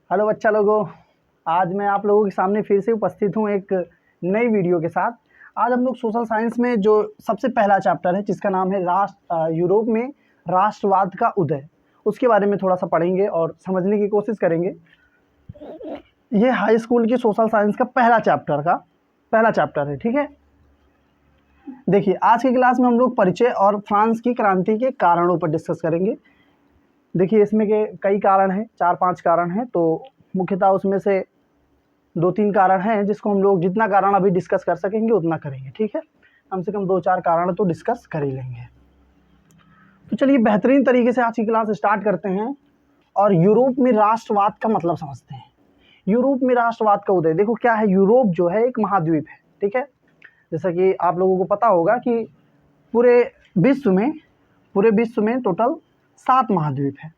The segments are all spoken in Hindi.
हेलो बच्चा लोगों, आज मैं आप लोगों के सामने फिर से उपस्थित हूँ एक नई वीडियो के साथ। आज हम लोग सोशल साइंस में जो सबसे पहला चैप्टर है जिसका नाम है यूरोप में राष्ट्रवाद का उदय, उसके बारे में थोड़ा सा पढ़ेंगे और समझने की कोशिश करेंगे। ये हाई स्कूल की सोशल साइंस का पहला चैप्टर है, ठीक है। देखिए, आज की क्लास में हम लोग परिचय और फ्रांस की क्रांति के कारणों पर डिस्कस करेंगे। देखिए, इसमें के कई कारण हैं, 4-5 कारण हैं, तो मुख्यतः उसमें से 2-3 कारण हैं जिसको हम लोग जितना कारण अभी डिस्कस कर सकेंगे उतना करेंगे, ठीक है। कम से कम 2-4 कारण तो डिस्कस कर ही लेंगे। तो चलिए बेहतरीन तरीके से आज की क्लास स्टार्ट करते हैं और यूरोप में राष्ट्रवाद का मतलब समझते हैं। यूरोप में राष्ट्रवाद का उदय, देखो क्या है, यूरोप जो है एक महाद्वीप है, ठीक है। जैसा कि आप लोगों को पता होगा कि पूरे विश्व में टोटल 7 महाद्वीप है,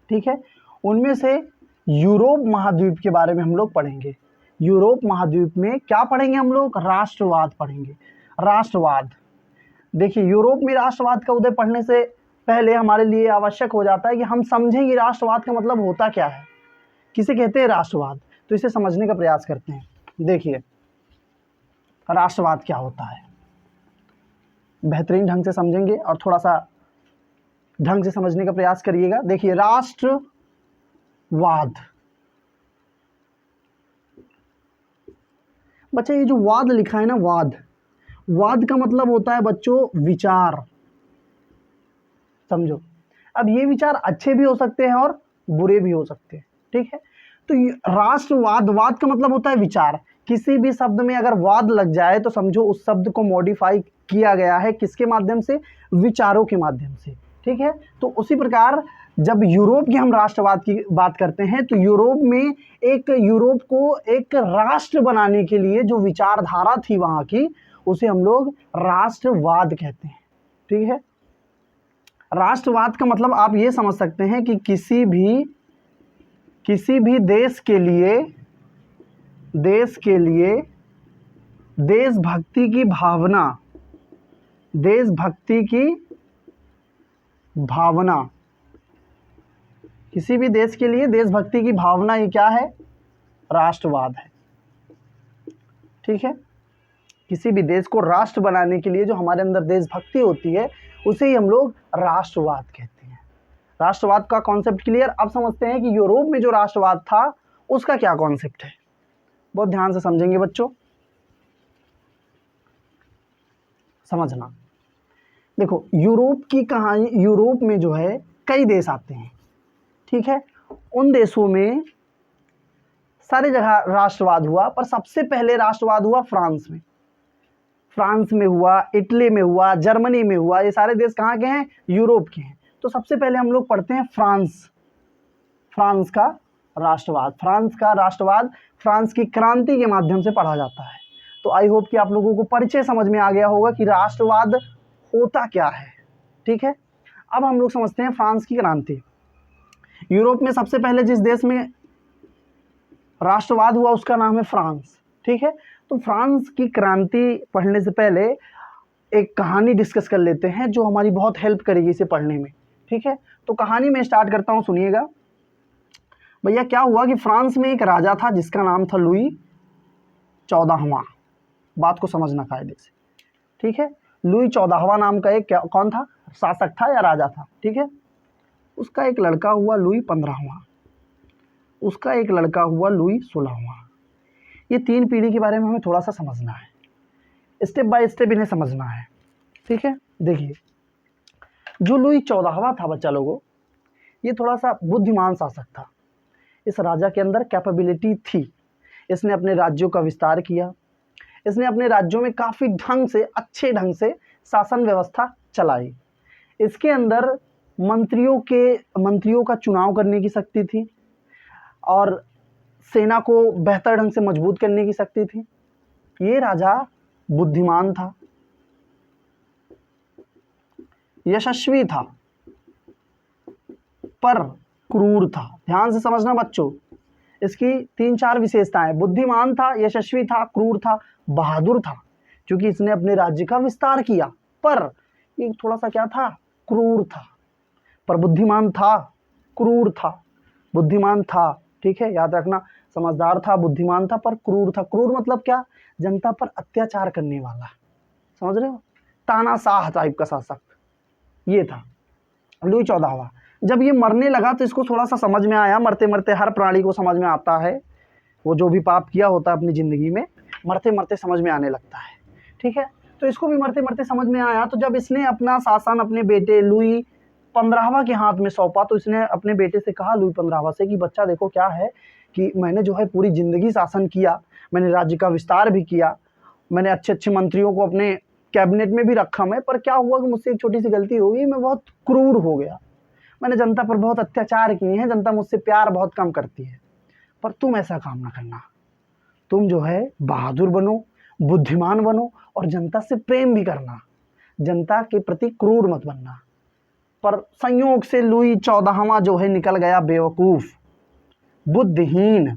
ठीक है। उनमें से यूरोप महाद्वीप के बारे में हम लोग पढ़ेंगे। यूरोप महाद्वीप में क्या पढ़ेंगे हम लोग? राष्ट्रवाद पढ़ेंगे। राष्ट्रवाद, देखिए यूरोप में राष्ट्रवाद का उदय पढ़ने से पहले हमारे लिए आवश्यक हो जाता है कि हम समझें कि राष्ट्रवाद का मतलब होता क्या है, किसे कहते हैं राष्ट्रवाद। तो इसे समझने का प्रयास करते हैं। देखिए राष्ट्रवाद क्या होता है, बेहतरीन ढंग से समझेंगे और थोड़ा सा ढंग से समझने का प्रयास करिएगा। देखिए, राष्ट्रवाद, बच्चे ये जो वाद लिखा है ना, वाद का मतलब होता है बच्चों विचार, समझो। अब ये विचार अच्छे भी हो सकते हैं और बुरे भी हो सकते हैं, ठीक है। तो राष्ट्रवाद, वाद का मतलब होता है विचार। किसी भी शब्द में अगर वाद लग जाए तो समझो उस शब्द को मॉडिफाई किया गया है, किसके माध्यम से? विचारों के माध्यम से, ठीक है। तो उसी प्रकार जब यूरोप के हम राष्ट्रवाद की बात करते हैं तो यूरोप को एक राष्ट्र बनाने के लिए जो विचारधारा थी वहां की, उसे हम लोग राष्ट्रवाद कहते हैं, ठीक है। राष्ट्रवाद का मतलब आप ये समझ सकते हैं कि किसी भी देश के लिए देशभक्ति की भावना, किसी भी देश के लिए देशभक्ति की भावना, ये क्या है? राष्ट्रवाद है, ठीक है। किसी भी देश को राष्ट्र बनाने के लिए जो हमारे अंदर देशभक्ति होती है उसे ही हम लोग राष्ट्रवाद कहते हैं। राष्ट्रवाद का कॉन्सेप्ट क्लियर। अब समझते हैं कि यूरोप में जो राष्ट्रवाद था उसका क्या कॉन्सेप्ट है। बहुत ध्यान से समझेंगे बच्चों, समझना। देखो, यूरोप की कहानी, यूरोप में जो है कई देश आते हैं, ठीक है। उन देशों में सारी जगह राष्ट्रवाद हुआ, पर सबसे पहले राष्ट्रवाद हुआ फ्रांस में हुआ, इटली में हुआ, जर्मनी में हुआ। ये सारे देश कहाँ के हैं? यूरोप के हैं। तो सबसे पहले हम लोग पढ़ते हैं फ्रांस का राष्ट्रवाद फ्रांस की क्रांति के माध्यम से पढ़ा जाता है। तो आई होप कि आप लोगों को परिचय समझ में आ गया होगा कि राष्ट्रवाद होता क्या है, ठीक है। अब हम लोग समझते हैं फ्रांस की क्रांति। यूरोप में सबसे पहले जिस देश में राष्ट्रवाद हुआ उसका नाम है फ्रांस, ठीक है। तो फ्रांस की क्रांति पढ़ने से पहले एक कहानी डिस्कस कर लेते हैं जो हमारी बहुत हेल्प करेगी इसे पढ़ने में, ठीक है। तो कहानी में स्टार्ट करता हूँ, सुनिएगा भैया। क्या हुआ कि फ्रांस में एक राजा था जिसका नाम था लुई 14वां। बात को समझना कायदे से, ठीक है। लुई 14वां नाम का एक कौन था? शासक था या राजा था, ठीक है। उसका एक लड़का हुआ लुई 15वां, उसका एक लड़का हुआ लुई 16वां। ये 3 पीढ़ी के बारे में हमें थोड़ा सा समझना है, स्टेप बाय स्टेप इन्हें समझना है, ठीक है। देखिए, जो लुई 14वां था बच्चा लोगों, ये थोड़ा सा बुद्धिमान शासक था। इस राजा के अंदर कैपेबिलिटी थी, इसने अपने राज्यों का विस्तार किया, इसने अपने राज्यों में काफ़ी अच्छे ढंग से शासन व्यवस्था चलाई। इसके अंदर मंत्रियों का चुनाव करने की शक्ति थी और सेना को बेहतर ढंग से मजबूत करने की शक्ति थी। ये राजा बुद्धिमान था, यशस्वी था, पर क्रूर था। ध्यान से समझना बच्चों, इसकी 3-4 विशेषताएं। बुद्धिमान था, यशस्वी था, क्रूर था, बहादुर था, क्योंकि इसने अपने राज्य का विस्तार किया। पर ये थोड़ा सा क्या था? क्रूर था। पर बुद्धिमान था, क्रूर था, बुद्धिमान था, ठीक है, याद रखना। समझदार था, बुद्धिमान था, पर क्रूर था। क्रूर मतलब क्या? जनता पर अत्याचार करने वाला, समझ रहे हो, तानाशाह टाइप का शासक, ये था लुई 14वां। जब ये मरने लगा तो इसको थोड़ा सा समझ में आया, मरते मरते हर प्राणी को समझ में आता है, वो जो भी पाप किया होता है अपनी ज़िंदगी में, मरते मरते समझ में आने लगता है, ठीक है। तो इसको भी मरते मरते समझ में आया, तो जब इसने अपना शासन अपने बेटे लुई 15वां के हाथ में सौंपा, तो इसने अपने बेटे से कहा, लुई 15वां से, कि बच्चा देखो क्या है कि मैंने जो है पूरी ज़िंदगी शासन किया, मैंने राज्य का विस्तार भी किया, मैंने अच्छे अच्छे मंत्रियों को अपने कैबिनेट में भी रखा मैं, पर क्या हुआ कि मुझसे एक छोटी सी गलती हो गई, मैं बहुत क्रूर हो गया, मैंने जनता पर बहुत अत्याचार किए हैं, जनता मुझसे प्यार बहुत कम करती है। पर तुम ऐसा काम ना करना, तुम जो है बहादुर बनो, बुद्धिमान बनो, और जनता से प्रेम भी करना, जनता के प्रति क्रूर मत बनना। पर संयोग से लुई 14वां जो है निकल गया बेवकूफ, बुद्धिहीन,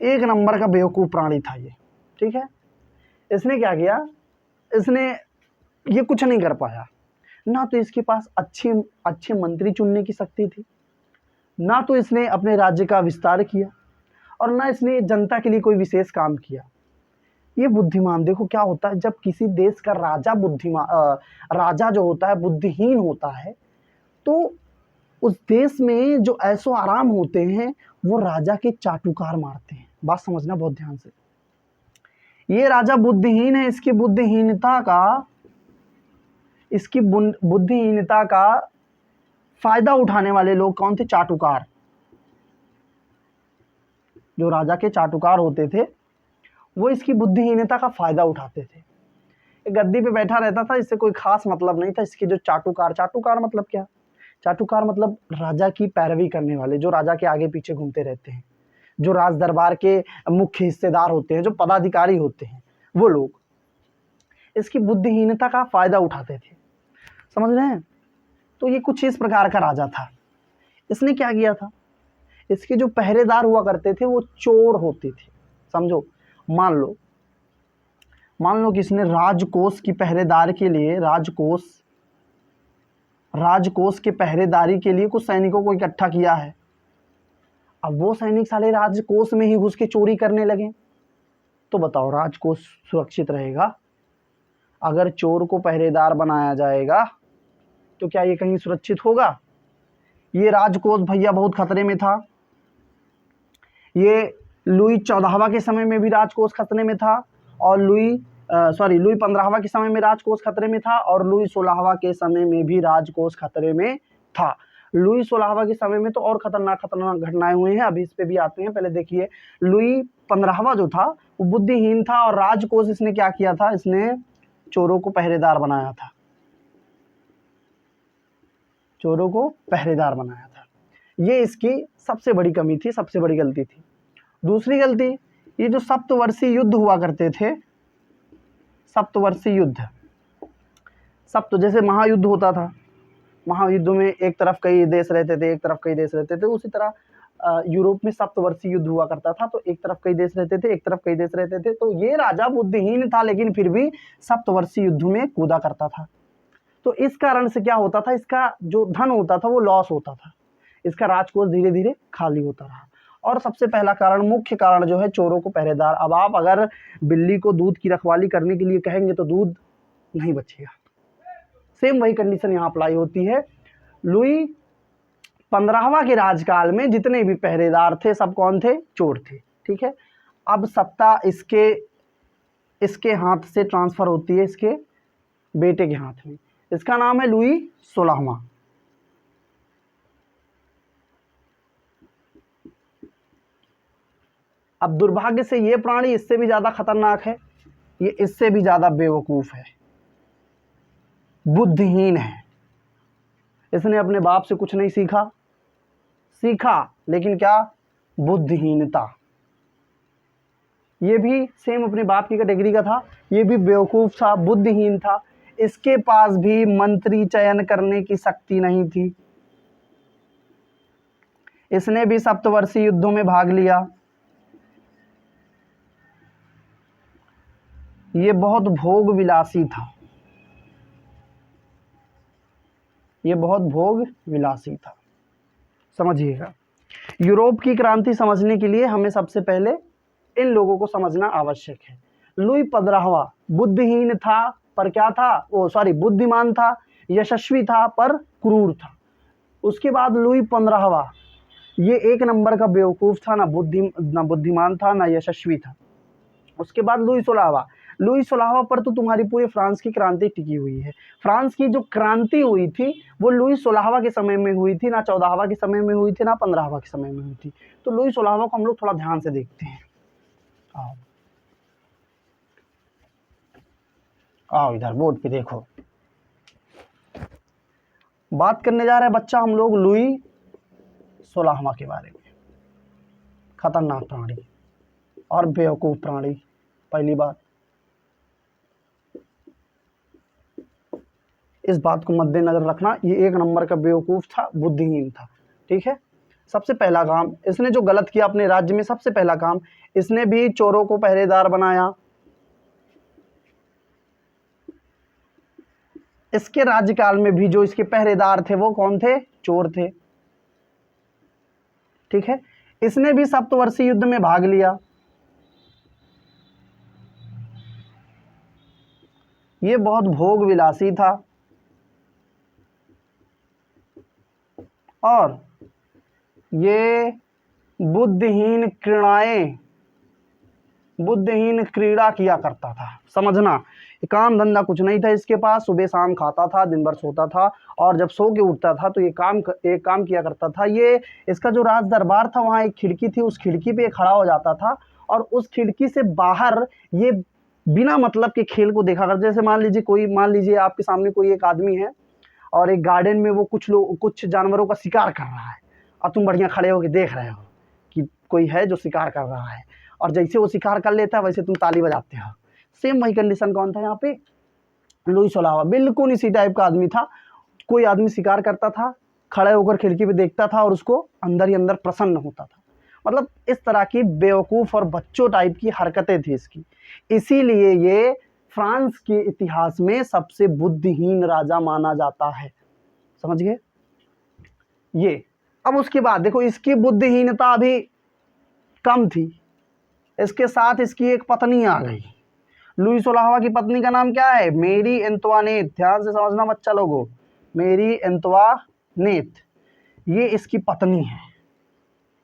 एक नंबर का बेवकूफ प्राणी था ये, ठीक है। इसने क्या किया, इसने ये कुछ नहीं कर पाया, ना तो इसके पास अच्छे मंत्री चुनने की शक्ति थी, ना तो इसने अपने राज्य का विस्तार किया, और ना इसने जनता के लिए कोई विशेष काम किया। ये बुद्धिमान, देखो क्या होता है जब किसी देश का राजा जो होता है बुद्धिहीन होता है, तो उस देश में जो ऐशो आराम होते हैं वो राजा के चाटुकार मारते हैं। बात समझना बहुत ध्यान से। ये राजा बुद्धिहीन है, इसकी बुद्धिहीनता का फायदा उठाने वाले लोग कौन थे? चाटुकार। जो राजा के चाटुकार होते थे वो इसकी बुद्धिहीनता का फायदा उठाते थे। एक गद्दी पे बैठा रहता था, इससे कोई खास मतलब नहीं था। इसके जो चाटुकार मतलब क्या? चाटुकार मतलब राजा की पैरवी करने वाले, जो राजा के आगे पीछे घूमते रहते हैं, जो राज दरबार के मुख्य हिस्सेदार होते हैं, जो पदाधिकारी होते हैं, वो लोग इसकी बुद्धिहीनता का फायदा उठाते थे, समझ रहे हैं। तो ये कुछ इस प्रकार का राजा था। इसने क्या किया था, इसके जो पहरेदार हुआ करते थे वो चोर होते थे, समझो। मान लो कि इसने राजकोष की पहरेदार के लिए, राजकोष के पहरेदारी के लिए कुछ सैनिकों को इकट्ठा किया है। अब वो सैनिक साले राजकोष में ही घुस के चोरी करने लगे, तो बताओ राजकोष सुरक्षित रहेगा? अगर चोर को पहरेदार बनाया जाएगा तो क्या ये कहीं सुरक्षित होगा? ये राजकोष भैया बहुत खतरे में था। ये लुई 14वां के समय में भी राजकोष खतरे में था, और लुई 15वां के समय में राजकोष खतरे में था, और लुई 16वां के समय में भी राजकोष खतरे में था। लुई 16वां के समय में तो और खतरनाक घटनाएं हुई हैं, अभी इस पे भी आते हैं। पहले देखिए, लुई 15वां जो था वो बुद्धिहीन था, और राजकोष इसने क्या किया था, इसने चोरों को पहरेदार बनाया था, चोरों को पहरेदार बनाया था। ये इसकी सबसे बड़ी कमी थी, सबसे बड़ी गलती थी। दूसरी गलती, ये जो सप्तवर्षीय युद्ध हुआ करते थे, सप्तवर्षीय युद्ध, जैसे महायुद्ध होता था, महायुद्ध में एक तरफ कई देश रहते थे, एक तरफ कई देश रहते थे, उसी तरह यूरोप में सप्तवर्षीय युद्ध हुआ करता था। तो एक तरफ कई देश रहते थे, एक तरफ कई देश रहते थे। तो ये राजा बुद्धिहीन था, लेकिन फिर भी सप्तवर्षीय युद्ध में कूदा करता था। तो इस कारण से क्या होता था, इसका जो धन होता था वो लॉस होता था, इसका राजकोष धीरे धीरे खाली होता रहा। और सबसे पहला कारण, मुख्य कारण जो है, चोरों को पहरेदार। अब आप अगर बिल्ली को दूध की रखवाली करने के लिए कहेंगे तो दूध नहीं बचेगा। सेम वही कंडीशन यहाँ अप्लाई होती है। लुई 15वां के राजकाल में जितने भी पहरेदार थे सब कौन थे? चोर थे, ठीक है। अब सत्ता इसके हाथ से ट्रांसफर होती है इसके बेटे के हाथ में, इसका नाम है लुई 16वां। अब दुर्भाग्य से ये प्राणी इससे भी ज्यादा खतरनाक है, ये इससे भी ज्यादा बेवकूफ है, बुद्धिहीन है। इसने अपने बाप से कुछ नहीं सीखा, लेकिन क्या? बुद्धिहीनता। ये भी सेम अपने बाप की कैटेगरी का था, ये भी बेवकूफ था, बुद्धिहीन था। इसके पास भी मंत्री चयन करने की शक्ति नहीं थी। इसने भी सप्तवर्षीय युद्धों में भाग लिया। ये बहुत भोग विलासी था, ये बहुत भोग विलासी था। समझिएगा, यूरोप की क्रांति समझने के लिए हमें सबसे पहले इन लोगों को समझना आवश्यक है। लुई 15वां बुद्धिहीन था पर क्या था, बुद्धिमान था, यशस्वी था पर क्रूर था। उसके बाद लुई 15वां ये एक नंबर का बेवकूफ़ था, ना बुद्धिमान था ना यशस्वी था। उसके बाद लुई 16वां पर तो तुम्हारी पूरी फ्रांस की क्रांति टिकी हुई है। फ्रांस की जो क्रांति हुई थी वो लुई 16वां के समय में हुई थी, ना 14वां के समय में हुई थी, ना 15वां के समय में हुई थी। तो लुई 16वां को हम लोग थोड़ा ध्यान से देखते हैं। आओ इधर बोर्ड पे देखो, बात करने जा रहे हैं बच्चा हम लोग लुई 16वां के बारे में। खतरनाक प्राणी और बेवकूफ़ प्राणी। पहली बात, इस बात को मद्देनजर रखना, ये एक नंबर का बेवकूफ़ था, बुद्धिहीन था। ठीक है। सबसे पहला काम इसने जो गलत किया अपने राज्य में, सबसे पहला काम इसने भी चोरों को पहरेदार बनाया। इसके राज्यकाल में भी जो इसके पहरेदार थे वो कौन थे, चोर थे। ठीक है। इसने भी सप्तवर्षीय युद्ध में भाग लिया। ये बहुत भोग विलासी था और ये बुद्धिहीन क्रीड़ा किया करता था। समझना, काम धंधा कुछ नहीं था इसके पास, सुबह शाम खाता था, दिन भर सोता था, और जब सो के उठता था तो एक काम किया करता था। ये इसका जो राज दरबार था वहाँ एक खिड़की थी, उस खिड़की पे खड़ा हो जाता था और उस खिड़की से बाहर ये बिना मतलब के खेल को देखा करता। जैसे मान लीजिए आपके सामने कोई एक आदमी है और एक गार्डन में वो कुछ जानवरों का शिकार कर रहा है और तुम बढ़िया खड़े होकर देख रहे हो कि कोई है जो शिकार कर रहा है, और जैसे वो शिकार कर लेता है वैसे तुम ताली बजाते हो। सेम वही कंडीशन कौन था यहाँ पे, लुई 16वां बिल्कुल इसी टाइप का आदमी था। कोई आदमी शिकार करता था, खड़े होकर खिड़की पे देखता था और उसको अंदर ही अंदर प्रसन्न होता था। मतलब इस तरह की बेवकूफ़ और बच्चों टाइप की हरकतें थी इसकी। इसीलिए ये फ्रांस के इतिहास में सबसे बुद्धिहीन राजा माना जाता है। समझ गए ये। अब उसके बाद देखो, इसकी बुद्धिहीनता भी कम थी, इसके साथ इसकी एक पत्नी आ गई। लुई 16वां की पत्नी का नाम क्या है, मेरी एंतवानेट। ध्यान से समझना बच्चा लोगों, मेरी एंतवानेट ये इसकी पत्नी है।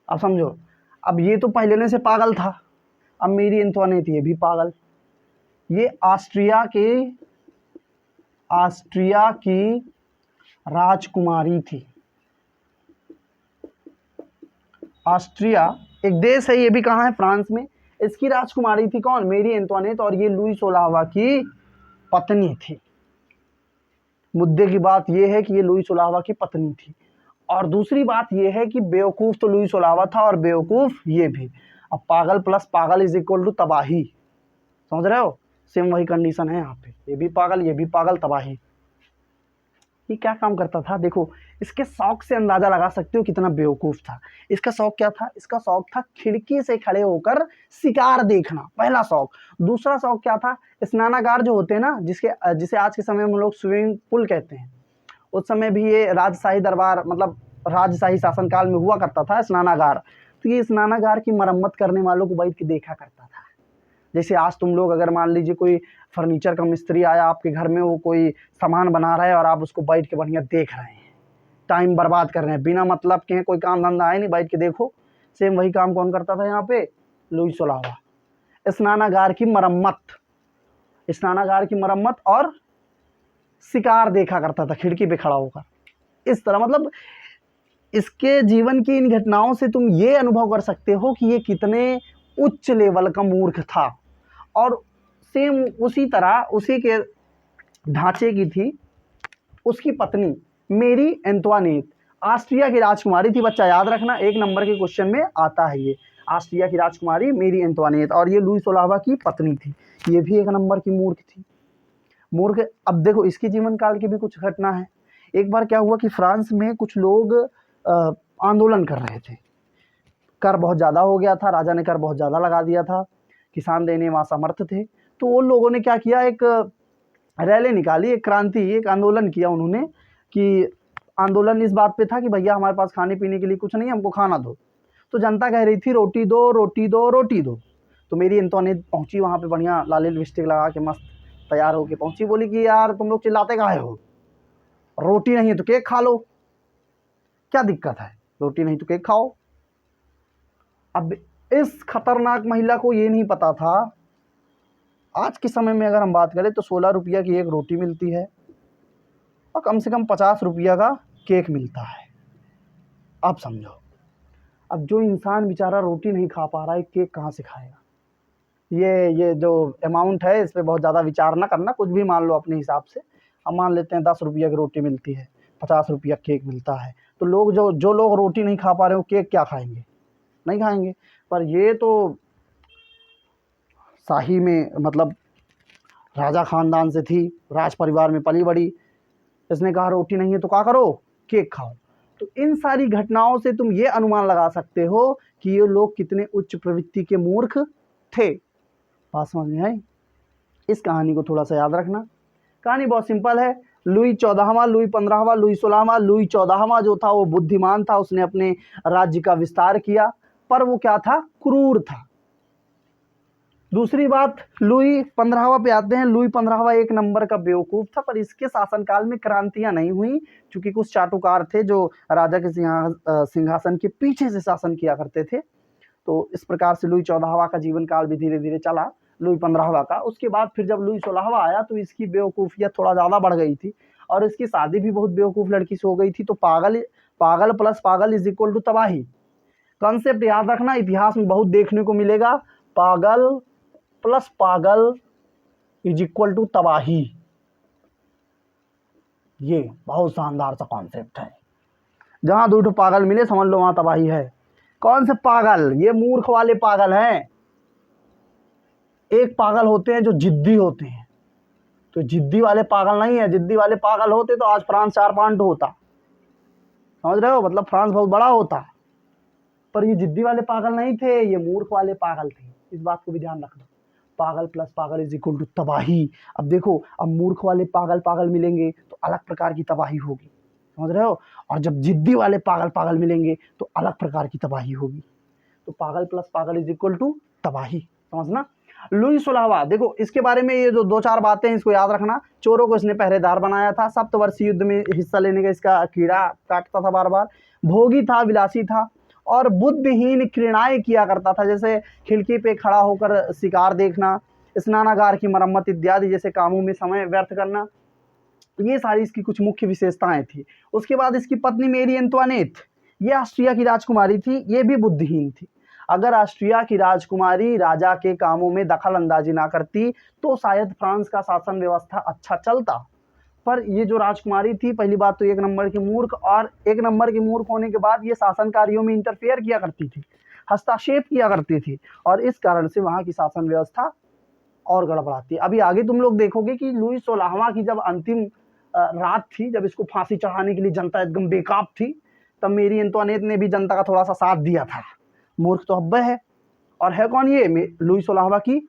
अब समझो, अब ये तो पहले से पागल था, अब मेरी एंतवानेट ये भी पागल। ये ऑस्ट्रिया की राजकुमारी थी। ऑस्ट्रिया एक देश है, ये भी कहाँ है, फ्रांस में। इसकी राजकुमारी थी कौन, मेरी एंतवानेट, और ये लुई 16वां की पत्नी थी। मुद्दे की बात यह है कि ये लुई 16वां की पत्नी थी। और दूसरी बात यह है कि बेवकूफ़ तो लुई 16वां था और बेवकूफ़ ये भी। अब पागल प्लस पागल इज इक्वल टू तबाही। समझ रहे हो, सेम वही कंडीशन है यहाँ पे, ये भी पागल तबाही। ये क्या काम करता था, देखो इसके शौक से अंदाजा लगा सकते हो कितना बेवकूफ़ था। इसका शौक क्या था, इसका शौक था खिड़की से खड़े होकर शिकार देखना, पहला शौक। दूसरा शौक क्या था, स्नानागार जो होते हैं ना, जिसे आज के समय में हम लोग स्विमिंग पूल कहते हैं, उस समय भी ये राजशाही दरबार मतलब राजशाही शासनकाल में हुआ करता था स्नानागार। तो ये स्नानागार की मरम्मत करने वालों को बैठ के देखा करता था। जैसे आज तुम लोग अगर मान लीजिए कोई फर्नीचर का मिस्त्री आया आपके घर में, वो कोई सामान बना रहा है और आप उसको बैठ के बढ़िया देख रहे हैं, टाइम बर्बाद कर रहे हैं, बिना मतलब के, कोई काम धंधा है नहीं, बैठ के देखो। सेम वही काम कौन करता था यहाँ पे, लुई 16वां। स्नानागार की मरम्मत और शिकार देखा करता था खिड़की पे खड़ा होकर। इस तरह मतलब इसके जीवन की इन घटनाओं से तुम ये अनुभव कर सकते हो कि ये कितने उच्च लेवल का मूर्ख था। और सेम उसी तरह उसी के ढांचे की थी उसकी पत्नी मेरी एंतवानेट, ऑस्ट्रिया की राजकुमारी थी। बच्चा याद रखना, एक नंबर के क्वेश्चन में आता है ये, ऑस्ट्रिया की राजकुमारी मेरी एंतवानेट, और ये लुई 16वां की पत्नी थी। ये भी एक नंबर की मूर्ख थी, मूर्ख। अब देखो इसकी जीवन काल की भी कुछ घटना है। एक बार क्या हुआ कि फ्रांस में कुछ लोग आंदोलन कर रहे थे, कर बहुत ज़्यादा हो गया था, राजा ने कर बहुत ज़्यादा लगा दिया था, किसान देने में असमर्थ थे। तो उन लोगों ने क्या किया, एक रैली निकाली, एक क्रांति, एक आंदोलन किया उन्होंने कि आंदोलन इस बात पे था कि भैया हमारे पास खाने पीने के लिए कुछ नहीं, हमको खाना दो। तो जनता कह रही थी रोटी दो, रोटी दो, रोटी दो। तो मेरी एंटोनेट पहुंची वहाँ पे, बढ़िया लाली लिपस्टिक लगा के मस्त तैयार होके पहुंची, बोली कि यार तुम लोग चिल्लाते काहे हो, रोटी नहीं है तो केक खा लो, क्या दिक्कत है, रोटी नहीं तो केक खाओ। अब इस खतरनाक महिला को ये नहीं पता था, आज के समय में अगर हम बात करें तो 16 रुपया की एक रोटी मिलती है और कम से कम 50 रुपया का केक मिलता है। आप समझो, अब जो इंसान बेचारा रोटी नहीं खा पा रहा है, केक कहाँ से खाएगा। ये जो अमाउंट है इस पर बहुत ज़्यादा विचार ना करना, कुछ भी मान लो अपने हिसाब से। हम मान लेते हैं 10 रुपया की रोटी मिलती है, 50 रुपया केक मिलता है, तो लोग जो लोग रोटी नहीं खा पा रहे हो, केक क्या खाएंगे, नहीं खाएंगे। पर ये तो शाही में, मतलब राजा खानदान से थी, राज परिवार में पली बड़ी, इसने कहा रोटी नहीं है तो क्या करो, केक खाओ। तो इन सारी घटनाओं से तुम ये अनुमान लगा सकते हो कि ये लोग कितने उच्च प्रवृत्ति के मूर्ख थे। बात समझ में आई। इस कहानी को थोड़ा सा याद रखना। कहानी बहुत सिंपल है। लुई 14वां, लुई 15वां, लुई 16वां। लुई 14वां जो था वो बुद्धिमान था, उसने अपने राज्य का विस्तार किया, पर वो क्या था, क्रूर था। दूसरी बात, लुई 15वां पे आते हैं। लुई 15वां एक नंबर का बेवकूफ़ था, पर इसके शासनकाल में क्रांतियां नहीं हुई, क्योंकि कुछ चाटुकार थे जो राजा के सिंहासन के पीछे से शासन किया करते थे। तो इस प्रकार से लुई 14वां का जीवन काल भी धीरे धीरे चला, लुई 15वां का। उसके बाद फिर जब लुई 16वां आया तो इसकी बेवकूफ़ियत थोड़ा ज़्यादा बढ़ गई थी, और इसकी शादी भी बहुत बेवकूफ़ लड़की से हो गई थी। तो पागल प्लस पागल इज इक्वल टू तबाही। कॉन्सेप्ट याद रखना, इतिहास में बहुत देखने को मिलेगा। पागल प्लस पागल इज इक्वल टू तबाही। ये बहुत शानदार सा कॉन्सेप्ट है। जहां दो पागल मिले समझ लो वहां तबाही है। कौन से पागल, ये मूर्ख वाले पागल हैं। एक पागल होते हैं जो जिद्दी होते हैं, तो जिद्दी वाले पागल नहीं है। जिद्दी वाले पागल होते तो आज फ्रांस 4 पॉइंट होता, समझ रहे हो, मतलब फ्रांस बहुत बड़ा होता। पर ये जिद्दी वाले पागल नहीं थे, ये मूर्ख वाले पागल थे। इस बात को भी ध्यान रखना। पागल प्लस पागल इज इक्वल टू तबाही। अब देखो, अब मूर्ख वाले पागल पागल मिलेंगे तो अलग प्रकार की तबाही होगी, समझ रहे हो, और जब जिद्दी वाले पागल पागल मिलेंगे तो अलग प्रकार की तबाही होगी। तो पागल प्लस पागल इज इक्वल टू तबाही, समझना। लुई 16वां, देखो इसके बारे में ये जो 2-4 बातें हैं इसको याद रखना। चोरों को इसने पहरेदार बनाया था, सप्तवर्षीय युद्ध में हिस्सा लेने का इसका कीड़ा काटता था बार बार, भोगी था, विलासी था, और बुद्धिहीन क्रीड़ाएं किया करता था, जैसे खिड़की पे खड़ा होकर शिकार देखना, स्नानागार की मरम्मत इत्यादि जैसे कामों में समय व्यर्थ करना। ये सारी इसकी कुछ मुख्य विशेषताएं थी। उसके बाद इसकी पत्नी मेरी एंटोनेट, ये ऑस्ट्रिया की राजकुमारी थी, ये भी बुद्धिहीन थी। अगर ऑस्ट्रिया की राजकुमारी राजा के कामों में दखल अंदाजी ना करती तो शायद फ्रांस का शासन व्यवस्था अच्छा चलता। पर ये जो राजकुमारी थी, पहली बात तो एक नंबर की मूर्ख, और एक नंबर की मूर्ख होने के बाद ये शासन कार्यों में इंटरफेयर किया करती थी, हस्तक्षेप किया करती थी, और इस कारण से वहाँ की शासन व्यवस्था और गड़बड़ाती है। अभी आगे तुम लोग देखोगे कि लुई 16वां की जब अंतिम रात थी, जब इसको फांसी चढ़ाने के लिए जनता एकदम बेकाब थी, तब मेरी एंटोनेट ने भी जनता का थोड़ा सा साथ दिया था। मूर्ख तो हब्बे है, और है कौन, ये लुई 16वां की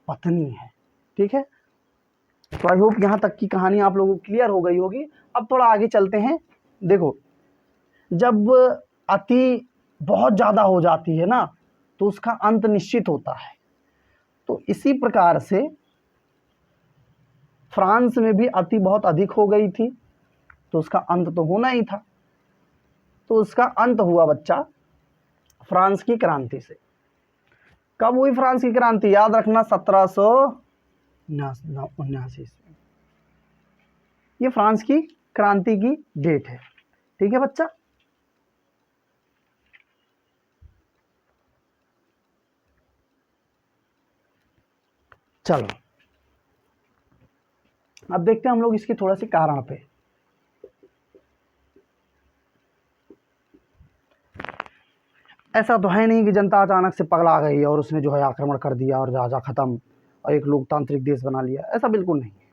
पत्नी है। ठीक है, तो आई होप यहाँ तक की कहानी आप लोगों को क्लियर हो गई होगी। अब थोड़ा आगे चलते हैं। देखो, जब अति बहुत ज़्यादा हो जाती है ना, तो उसका अंत निश्चित होता है। तो इसी प्रकार से फ्रांस में भी अति बहुत अधिक हो गई थी, तो उसका अंत तो होना ही था। तो उसका अंत हुआ बच्चा फ्रांस की क्रांति से। कब हुई फ्रांस की क्रांति, याद रखना, 1779 ईस्वी। ये फ्रांस की क्रांति की डेट है। ठीक है बच्चा। चलो अब देखते हैं हम लोग इसके थोड़ा से कारण पे। ऐसा तो है नहीं कि जनता अचानक से पगला गई और उसने जो है आक्रमण कर दिया और राजा खत्म और एक लोकतांत्रिक देश बना लिया, ऐसा बिल्कुल नहीं है।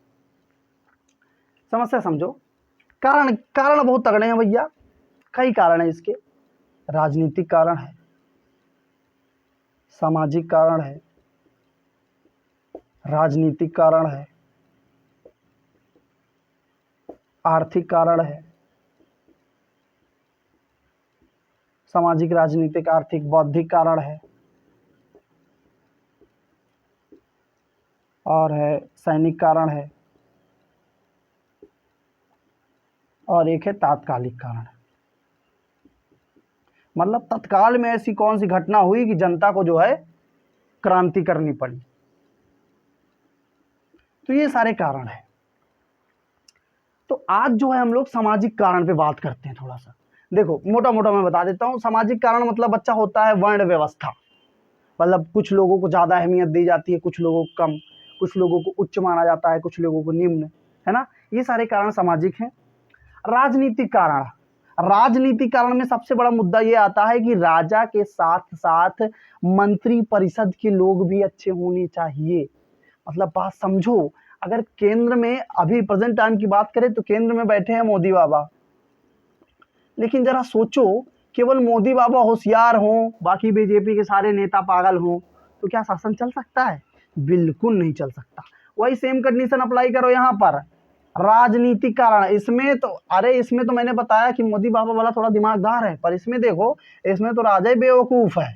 समस्या समझो। कारण कारण बहुत तगड़े हैं भैया, कई कारण है इसके। राजनीतिक कारण है, सामाजिक कारण है, राजनीतिक कारण है, आर्थिक कारण है, सामाजिक, राजनीतिक, आर्थिक, बौद्धिक कारण है, और है सैनिक कारण है, और एक है तात्कालिक कारण। मतलब तत्काल में ऐसी कौन सी घटना हुई कि जनता को जो है क्रांति करनी पड़ी। तो ये सारे कारण हैं। तो आज जो है हम लोग सामाजिक कारण पे बात करते हैं थोड़ा सा। देखो मोटा मोटा मैं बता देता हूँ। सामाजिक कारण मतलब बच्चा होता है वर्ण व्यवस्था, मतलब कुछ लोगों को ज़्यादा अहमियत दी जाती है, कुछ लोगों को कम, कुछ लोगों को उच्च माना जाता है, कुछ लोगों को निम्न, है ना। ये सारे कारण सामाजिक हैं। राजनीतिक कारण, राजनीतिक कारण में सबसे बड़ा मुद्दा ये आता है कि राजा के साथ साथ मंत्री परिषद के लोग भी अच्छे होने चाहिए। मतलब बात समझो, अगर केंद्र में अभी प्रेजेंट टाइम की बात करें तो केंद्र में बैठे हैं मोदी बाबा, लेकिन जरा सोचो केवल मोदी बाबा होशियार हों, बाकी बीजेपी के सारे नेता पागल हों, तो क्या शासन चल सकता है? बिल्कुल नहीं चल सकता। वही सेम कंडीशन अप्लाई करो यहाँ पर। राजनीतिक कारण, इसमें तो अरे इसमें तो मैंने बताया कि मोदी बाबा वाला थोड़ा दिमागदार है, पर इसमें देखो, इसमें तो राजा ही बेवकूफ है।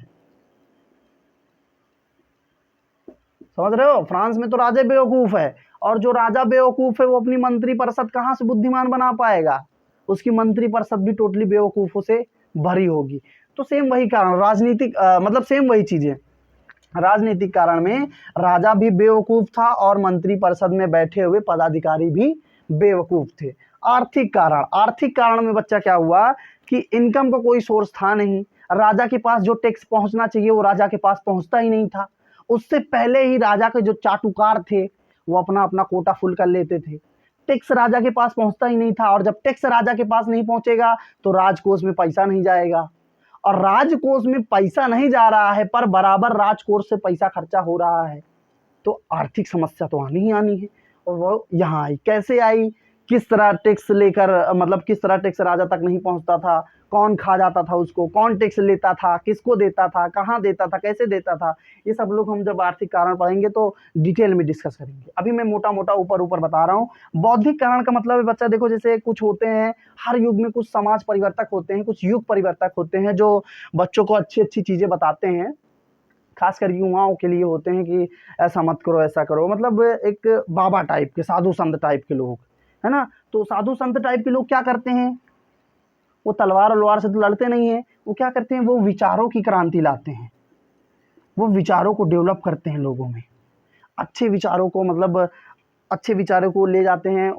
समझ रहे हो? फ्रांस में तो राजा बेवकूफ है, और जो राजा बेवकूफ है वो अपनी मंत्री परिषद कहाँ से बुद्धिमान बना पाएगा? उसकी मंत्री परिषद भी टोटली बेवकूफों से भरी होगी। तो सेम वही कारण राजनीतिक मतलब सेम वही चीजें। राजनीतिक कारण में राजा भी बेवकूफ था और मंत्री परिषद में बैठे हुए पदाधिकारी भी बेवकूफ थे। आर्थिक कारण, आर्थिक कारण में बच्चा क्या हुआ कि इनकम का कोई सोर्स था नहीं। राजा के पास जो टैक्स पहुंचना चाहिए वो राजा के पास पहुंचता ही नहीं था। उससे पहले ही राजा के जो चाटुकार थे वो अपना अपना कोटा फुल कर लेते थे। टैक्स राजा के पास पहुंचता ही नहीं था, और जब टैक्स राजा के पास नहीं पहुंचेगा तो राजकोष में पैसा नहीं जाएगा, और राजकोष में पैसा नहीं जा रहा है पर बराबर राजकोष से पैसा खर्चा हो रहा है, तो आर्थिक समस्या तो आनी ही आनी है। और वो यहाँ आई, कैसे आई? किस तरह टैक्स लेकर, मतलब किस तरह टैक्स राजा तक नहीं पहुंचता था, कौन खा जाता था उसको, कौन टैक्स लेता था, किसको देता था, कहाँ देता था, कैसे देता था, ये सब लोग हम जब आर्थिक कारण पढ़ेंगे तो डिटेल में डिस्कस करेंगे। अभी मैं मोटा मोटा ऊपर ऊपर बता रहा हूँ। बौद्धिक कारण का मतलब है बच्चा देखो, जैसे कुछ होते हैं हर युग में, कुछ समाज परिवर्तक होते हैं, कुछ युग परिवर्तक होते हैं जो बच्चों को अच्छी अच्छी चीज़ें बताते हैं, खासकर युवाओं के लिए होते हैं कि ऐसा मत करो, ऐसा करो। मतलब एक बाबा टाइप के, साधु संत टाइप के लोग, है ना। तो साधु संत टाइप के लोग क्या करते हैं, वो तलवार वलवार से तो लड़ते नहीं है, वो क्या करते हैं, वो विचारों की क्रांति लाते हैं, वो विचारों को डेवलप करते हैं लोगों में, अच्छे विचारों को, मतलब अच्छे विचारों को ले जाते हैं,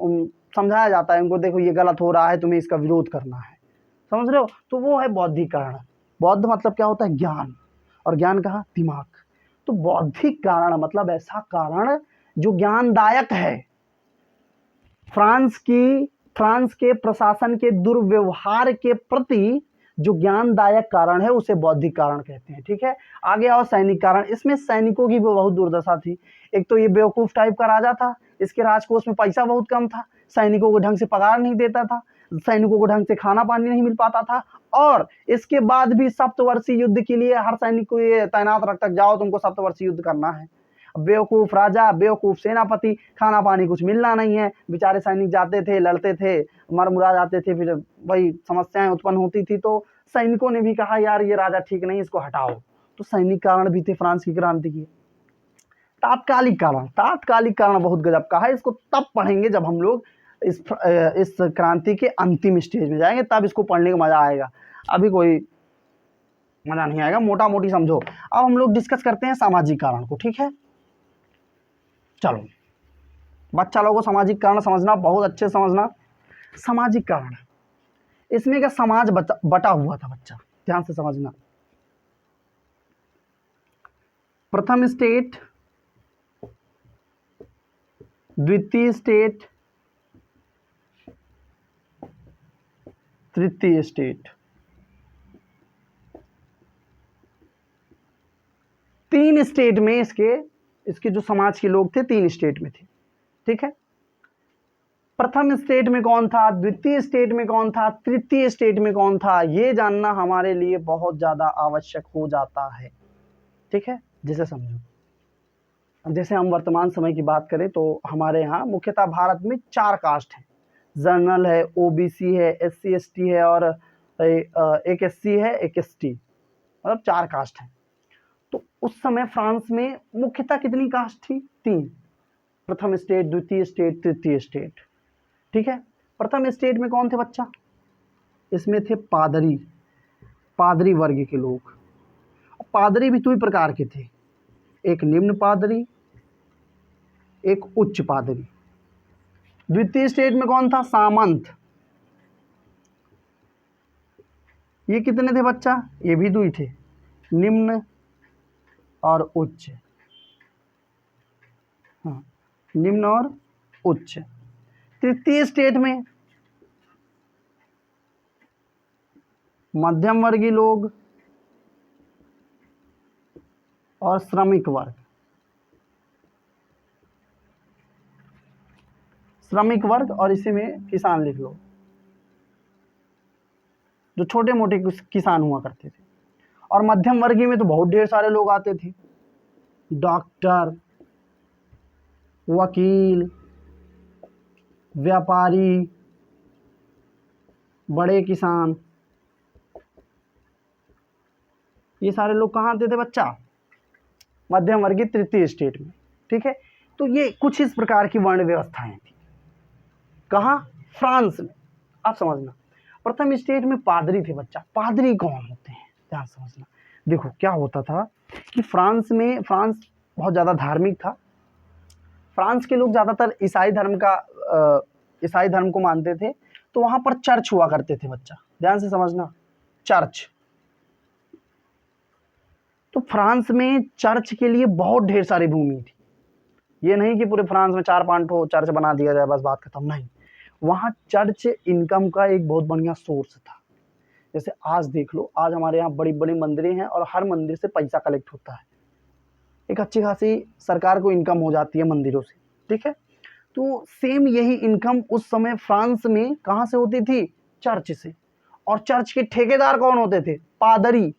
समझाया जाता है उनको, देखो ये गलत हो रहा है, तुम्हें इसका विरोध करना है। समझ रहे हो? तो वो है बौद्धिक कारण। बौद्ध मतलब क्या होता है? ज्ञान, और ज्ञान कहाँ? दिमाग। तो बौद्धिक कारण मतलब ऐसा कारण जो ज्ञानदायक है। फ्रांस के प्रशासन के दुर्व्यवहार के प्रति जो ज्ञानदायक कारण है उसे बौद्धिक कारण कहते हैं। ठीक है, आगे आओ सैनिक कारण। इसमें सैनिकों की बहुत दुर्दशा थी। एक तो ये बेवकूफ टाइप का राजा था, इसके राजकोष में पैसा बहुत कम था, सैनिकों को ढंग से पगार नहीं देता था, सैनिकों को ढंग से खाना पानी नहीं मिल पाता था, और इसके बाद भी सप्तवर्षीय युद्ध के लिए हर सैनिक को ये तैनात रख तक जाओ, तुमको सप्तवर्षीय युद्ध करना है। बेवकूफ राजा, बेवकूफ सेनापति, खाना पानी कुछ मिलना नहीं है, बेचारे सैनिक जाते थे, लड़ते थे, मर मुरा जाते थे, फिर वही समस्याएं उत्पन्न होती थी। तो सैनिकों ने भी कहा यार ये राजा ठीक नहीं, इसको हटाओ। तो सैनिक कारण भी थे फ्रांस की क्रांति की। तात्कालिक कारण, तात्कालिक कारण बहुत गजब का है, इसको तब पढ़ेंगे जब हम लोग इस क्रांति के अंतिम स्टेज में जाएंगे, तब इसको पढ़ने का मजा आएगा, अभी कोई मजा नहीं आएगा। मोटा मोटी समझो। अब हम लोग डिस्कस करते हैं सामाजिक कारण को। ठीक है, चलो बच्चा लोगों को सामाजिक कारण समझना, बहुत अच्छे समझना। सामाजिक कारण, इसमें क्या समाज बटा हुआ था बच्चा, ध्यान से समझना। प्रथम स्टेट, द्वितीय स्टेट, तृतीय स्टेट, तीन स्टेट में इसके जो समाज के लोग थे, तीन स्टेट में थे। ठीक है, प्रथम स्टेट में कौन था, द्वितीय स्टेट में कौन था, तृतीय स्टेट में कौन था, ये जानना हमारे लिए बहुत ज्यादा आवश्यक हो जाता है। ठीक है, जिसे समझो। अब जैसे हम वर्तमान समय की बात करें तो हमारे यहाँ मुख्यतः भारत में 4 कास्ट हैं। जनरल है, ओबीसी है, SC ST है, और एक SC है, एक ST, मतलब 4 कास्ट हैं। तो उस समय फ्रांस में मुख्यतः कितनी कास्ट थी? 3। प्रथम स्टेट, द्वितीय स्टेट, तृतीय स्टेट। ठीक है। प्रथम स्टेट में कौन थे बच्चा? इसमें थे पादरी, पादरी वर्ग के लोग। पादरी भी 2 प्रकार के थे, एक निम्न पादरी, एक उच्च पादरी। द्वितीय स्टेट में कौन था? सामंत। ये कितने थे बच्चा? ये भी 2 थे, निम्न और उच्च। हाँ, निम्न और उच्च। तृतीय स्टेट में मध्यम वर्गीय लोग और श्रमिक वर्ग। श्रमिक वर्ग और इसी में किसान लिख लो, जो छोटे मोटे किसान हुआ करते थे। और मध्यम वर्गीय में तो बहुत ढेर सारे लोग आते थे, डॉक्टर, वकील, व्यापारी, बड़े किसान, ये सारे लोग कहाँ आते थे बच्चा? मध्यम वर्गीय तृतीय स्टेट में। ठीक है। तो ये कुछ इस प्रकार की वर्ण व्यवस्थाएं थी। कहाँ? फ्रांस में। आप समझना, प्रथम स्टेट में पादरी थे बच्चा। पादरी कौन होते हैं? ध्यान समझना। देखो क्या होता था कि फ्रांस बहुत ज़्यादा धार्मिक था। फ्रांस के लोग ज़्यादातर ईसाई धर्म को मानते थे, तो वहाँ पर चर्च हुआ करते थे बच्चा। ध्यान से समझना, चर्च। तो फ्रांस में चर्च के लिए बहुत ढेर सारी भूमि थी। ये नहीं कि पूरे फ्रांस में 4-5 ठो चर्च बना दिया जाए बस बात खत्म, नहीं। वहाँ चर्च इनकम का एक बहुत बढ़िया सोर्स था। जैसे आज देख लो, आज हमारे यहाँ बड़ी बड़ी मंदिरें हैं और हर मंदिर से पैसा कलेक्ट होता है, एक अच्छी खासी सरकार को इनकम हो जाती है मंदिरों से। ठीक है। तो सेम यही इनकम उस समय फ्रांस में कहाँ से होती थी? चर्च से। और चर्च के ठेकेदार कौन होते थे? पादरी।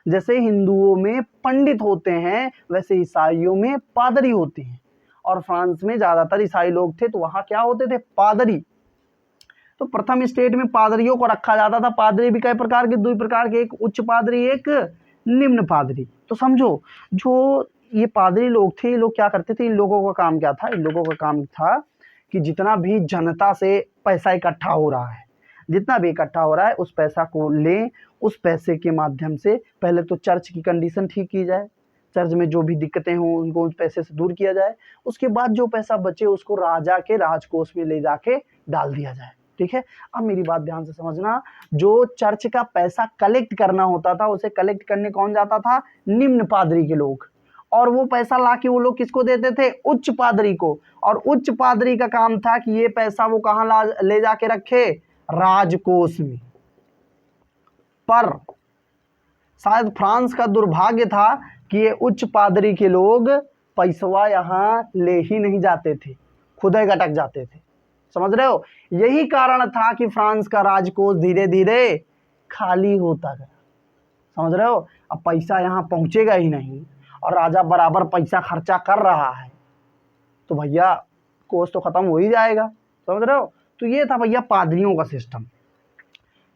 जैसे हिंदुओं में पंडित होते हैं, वैसे ईसाइयों में पादरी होते हैं। और फ्रांस में ज्यादातर ईसाई लोग थे, तो वहां क्या होते थे? पादरी। तो प्रथम स्टेट में पादरियों को रखा जाता था। पादरी भी कई प्रकार के? 2 प्रकार के, एक उच्च पादरी, एक निम्न पादरी। तो समझो, जो ये पादरी लोग थे, ये लोग क्या करते थे? इन लोगों का काम क्या था? इन लोगों का काम था कि जितना भी जनता से पैसा इकट्ठा हो रहा है, जितना भी इकट्ठा हो रहा है, उस पैसा को लें, उस पैसे के माध्यम से पहले तो चर्च की कंडीशन ठीक की जाए, चर्च में जो भी दिक्कतें हों उनको उस पैसे से दूर किया जाए। उसके बाद जो पैसा बचे उसको राजा के राजकोष में ले जाके डाल दिया जाए। ठीक है। अब मेरी बात ध्यान से समझना, जो चर्च का पैसा कलेक्ट करना होता था, उसे कलेक्ट करने कौन जाता था? निम्न पादरी के लोग। और वो पैसा लाके वो लोग किसको देते थे? उच्च पादरी को। और उच्च पादरी का काम था कि ये पैसा वो कहाँ ले जाके रखे? राजकोष में। पर शायद फ्रांस का दुर्भाग्य था कि ये उच्च पादरी के लोग पैसवा यहाँ ले ही नहीं जाते थे, खुद ही अटक जाते थे। समझ रहे हो? यही कारण था कि फ्रांस का राजकोष धीरे धीरे खाली होता गया। समझ रहे हो? अब पैसा यहाँ पहुंचेगा ही नहीं और राजा बराबर पैसा खर्चा कर रहा है, तो भैया कोष तो खत्म हो ही जाएगा। समझ रहे हो? तो ये था भैया पादरियों का सिस्टम।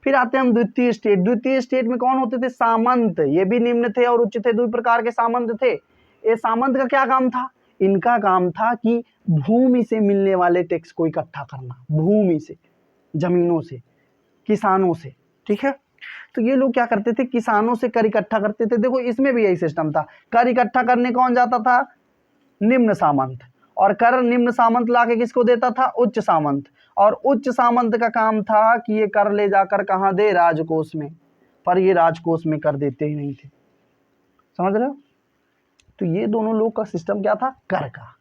फिर आते हैं हम द्वितीय स्टेट। द्वितीय स्टेट में कौन होते थे? सामंत। ये भी निम्न थे और उच्च थे, 2 प्रकार के सामंत थे। ये सामंत का क्या काम था? इनका काम था कि भूमि से मिलने वाले टैक्स को इकट्ठा करना, भूमि से, जमीनों से, किसानों से। ठीक है। तो ये लोग क्या करते थे? किसानों से कर इकट्ठा करते थे। देखो इसमें भी यही सिस्टम था, कर इकट्ठा करने कौन जाता था? निम्न सामंत। और कर निम्न सामंत लाके किसको देता था? उच्च सामंत। और उच्च सामंत का काम था कि ये कर ले जाकर कहाँ दे? राजकोष में। पर ये राजकोष में कर देते ही नहीं थे। समझ रहे हो? तो ये दोनों लोग का सिस्टम क्या था? कर का,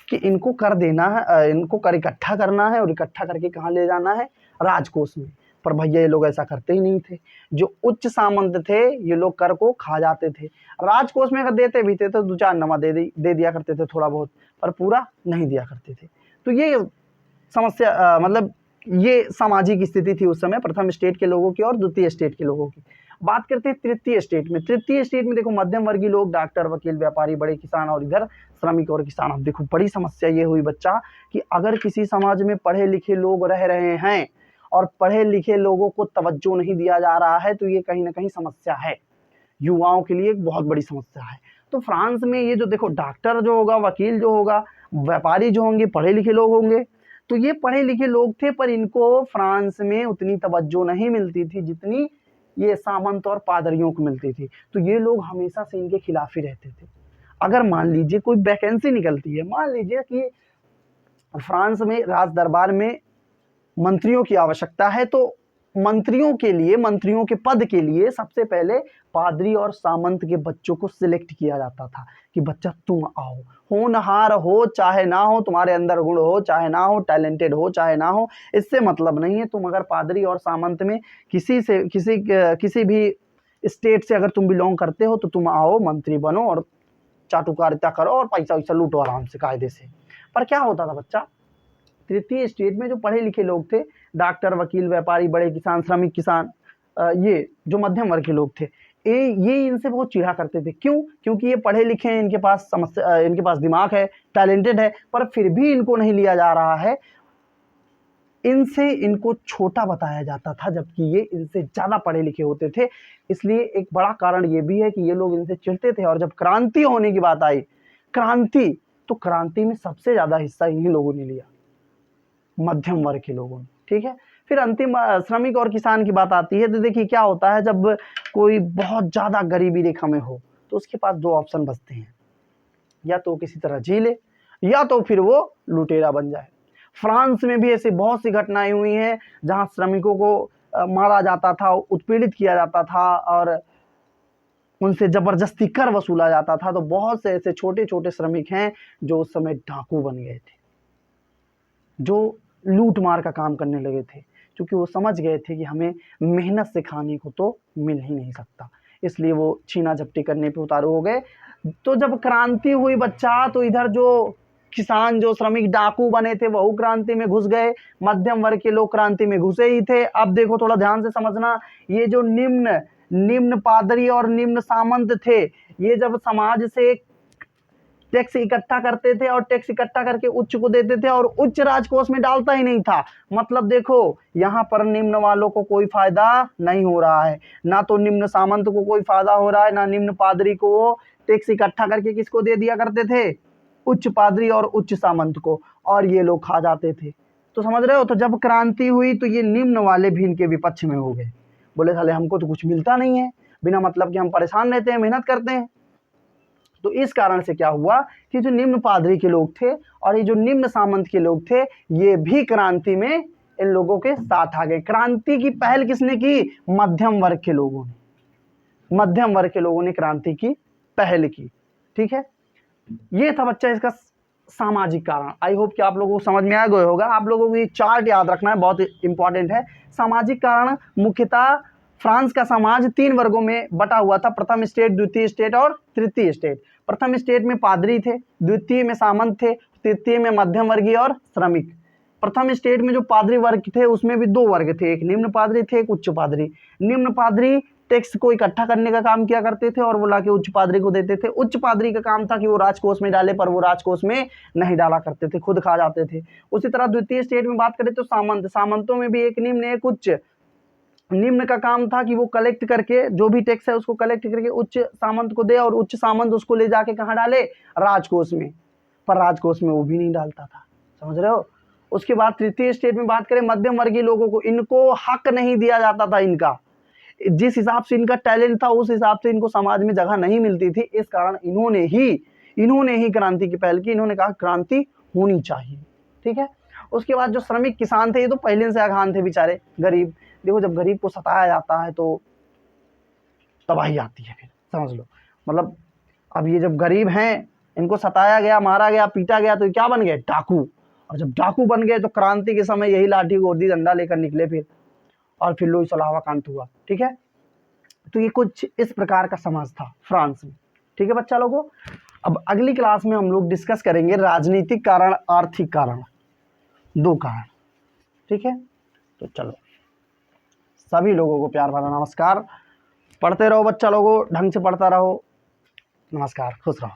कि इनको कर देना है, इनको कर इकट्ठा करना है और इकट्ठा करके कहाँ ले जाना है? राजकोष में। पर भैया ये लोग ऐसा करते ही नहीं थे। जो उच्च सामंत थे ये लोग कर को खा जाते थे। राजकोष में अगर देते भी थे तो 2-4 नमा दे दिया करते थे, थोड़ा बहुत, पर पूरा नहीं दिया करते थे। तो ये समस्या मतलब ये सामाजिक स्थिति थी उस समय प्रथम स्टेट के लोगों की और द्वितीय स्टेट के लोगों की। बात करते हैं तृतीय स्टेट में। तृतीय स्टेट में देखो मध्यम वर्गीय लोग, डॉक्टर, वकील, व्यापारी, बड़े किसान, और इधर श्रमिक और किसान। अब देखो बड़ी समस्या ये हुई बच्चा कि अगर किसी समाज में पढ़े लिखे लोग रह रहे हैं और पढ़े लिखे लोगों को तवज्जो नहीं दिया जा रहा है, तो ये कहीं ना कहीं समस्या है, युवाओं के लिए एक बहुत बड़ी समस्या है। तो फ्रांस में ये जो देखो डॉक्टर जो होगा, वकील जो होगा, व्यापारी जो होंगे, पढ़े लिखे लोग होंगे, तो ये पढ़े लिखे लोग थे, पर इनको फ्रांस में उतनी तवज्जो नहीं मिलती थी जितनी ये सामंत और पादरियों को मिलती थी। तो ये लोग हमेशा से इनके खिलाफ ही रहते थे। अगर मान लीजिए कोई वैकेंसी निकलती है, मान लीजिए कि फ्रांस में राज दरबार में मंत्रियों की आवश्यकता है, तो मंत्रियों के लिए, मंत्रियों के पद के लिए सबसे पहले पादरी और सामंत के बच्चों को सिलेक्ट किया जाता था कि बच्चा तुम आओ, होनहार हो चाहे ना हो, तुम्हारे अंदर गुण हो चाहे ना हो, टैलेंटेड हो चाहे ना हो, इससे मतलब नहीं है। तुम अगर पादरी और सामंत में किसी भी स्टेट से अगर तुम बिलोंग करते हो तो तुम आओ, मंत्री बनो और चाटुकारिता करो और पैसा वैसा लूटो आराम से कायदे से। पर क्या होता था बच्चा, तृतीय स्टेट में जो पढ़े लिखे लोग थे, डॉक्टर, वकील, व्यापारी, बड़े किसान, श्रमिक किसान, ये जो मध्यम वर्ग के लोग थे, ये इनसे बहुत चिढ़ा करते थे। क्यों? क्योंकि ये पढ़े लिखे हैं, इनके पास समस्या, इनके पास दिमाग है, टैलेंटेड है, पर फिर भी इनको नहीं लिया जा रहा है। इनसे इनको छोटा बताया जाता था, जबकि ये इनसे ज़्यादा पढ़े लिखे होते थे। इसलिए एक बड़ा कारण ये भी है कि ये लोग इनसे चिढ़ते थे। और जब क्रांति होने की बात आई, तो क्रांति में सबसे ज़्यादा हिस्सा इन्हीं लोगों ने लिया, मध्यम वर्ग के लोगों ने। ठीक है, फिर अंतिम श्रमिक और किसान की बात आती है। तो देखिए क्या होता है, जब कोई बहुत ज़्यादा गरीबी रेखा में हो तो उसके पास दो ऑप्शन बचते हैं, या तो किसी तरह जी ले या तो फिर वो लुटेरा बन जाए। फ्रांस में भी ऐसी बहुत सी घटनाएं हुई हैं जहां श्रमिकों को मारा जाता था, उत्पीड़ित किया जाता था और उनसे जबरदस्ती कर वसूला जाता था। तो बहुत से ऐसे छोटे छोटे श्रमिक हैं जो उस समय डाकू बन गए थे, जो लूट मार का काम करने लगे थे, क्योंकि वो समझ गए थे कि हमें मेहनत से खाने को तो मिल ही नहीं सकता, इसलिए वो छीना झपटी करने पे उतारू हो गए। तो जब क्रांति हुई बच्चा, तो इधर जो किसान, जो श्रमिक डाकू बने थे, वह क्रांति में घुस गए, मध्यम वर्ग के लोग क्रांति में घुसे ही थे। अब देखो थोड़ा ध्यान से समझना, ये जो निम्न पादरी और निम्न सामंत थे, ये जब समाज से टैक्स इकट्ठा करते थे और टैक्स इकट्ठा करके उच्च को देते थे और उच्च राजकोष में डालता ही नहीं था। मतलब देखो यहाँ पर निम्न वालों को कोई फायदा नहीं हो रहा है, ना तो निम्न सामंत को कोई फायदा हो रहा है, ना निम्न पादरी को। वो टैक्स इकट्ठा करके किसको दे दिया करते थे? उच्च पादरी और उच्च सामंत को, और ये लोग खा जाते थे। तो समझ रहे हो, तो जब क्रांति हुई तो ये निम्न वाले भी इनके विपक्ष में हो गए, बोले साले हमको तो कुछ मिलता नहीं है, बिना मतलब कि हम परेशान रहते हैं, मेहनत करते हैं। तो इस कारण से क्या हुआ कि जो निम्न पादरी के लोग थे और ये जो निम्न सामंत के लोग थे, ये भी क्रांति में इन लोगों के साथ आ गए। क्रांति की पहल किसने की? मध्यम वर्ग के लोगों ने। मध्यम वर्ग के लोगों ने क्रांति की पहल की। ठीक है, ये था बच्चा इसका सामाजिक कारण। आई होप कि आप लोगों को समझ में आ गया होगा। आप लोगों को ये चार्ट याद रखना है, बहुत इंपॉर्टेंट है। सामाजिक कारण मुख्यतः फ्रांस का समाज 3 वर्गों में बटा हुआ था, प्रथम स्टेट, द्वितीय स्टेट और तृतीय स्टेट। प्रथम स्टेट में पादरी थे, द्वितीय में सामंत थे, तृतीय में मध्यम वर्गीय और श्रमिक। प्रथम स्टेट में जो पादरी वर्ग थे उसमें भी 2 वर्ग थे, एक निम्न पादरी थे, एक उच्च पादरी। निम्न पादरी टैक्स को इकट्ठा करने का काम किया करते थे और वो लाके उच्च पादरी को देते थे। उच्च पादरी का काम था कि वो राजकोष में डाले, पर वो राजकोष में नहीं डाला करते थे, खुद खा जाते थे। उसी तरह द्वितीय स्टेट में बात करें तो सामंतों में भी एक निम्न एक उच्च। निम्न का काम था कि वो कलेक्ट करके, जो भी टैक्स है उसको कलेक्ट करके उच्च सामंत को दे और उच्च सामंत उसको ले जाके कहाँ डाले? राजकोष में। पर राजकोष में वो भी नहीं डालता था, समझ रहे हो। उसके बाद तृतीय स्टेट में बात करें, मध्यम वर्गीय लोगों को, इनको हक नहीं दिया जाता था। इनका जिस हिसाब से इनका टैलेंट था उस हिसाब से इनको समाज में जगह नहीं मिलती थी। इस कारण इन्होंने ही क्रांति की पहल की। इन्होंने कहा क्रांति होनी चाहिए। ठीक है, उसके बाद जो श्रमिक किसान थे, ये तो पहले से अघान थे बेचारे, गरीब। देखो जब गरीब को सताया जाता है तो तबाही आती है, फिर समझ लो। मतलब अब ये जब गरीब हैं, इनको सताया गया, मारा गया, पीटा गया, तो क्या बन गए? डाकू। और जब डाकू बन गए तो क्रांति के समय यही लाठी गोदी डंडा लेकर निकले फिर, और फिर लोई सलावा कांत हुआ। ठीक है, तो ये कुछ इस प्रकार का समाज था फ्रांस में। ठीक है बच्चा लोगों, अब अगली क्लास में हम लोग डिस्कस करेंगे राजनीतिक कारण, आर्थिक कारण, 2 कारण। ठीक है, तो चलो सभी लोगों को प्यार भरा नमस्कार। पढ़ते रहो बच्चा लोगों, ढंग से पढ़ता रहो। नमस्कार, खुश रहो।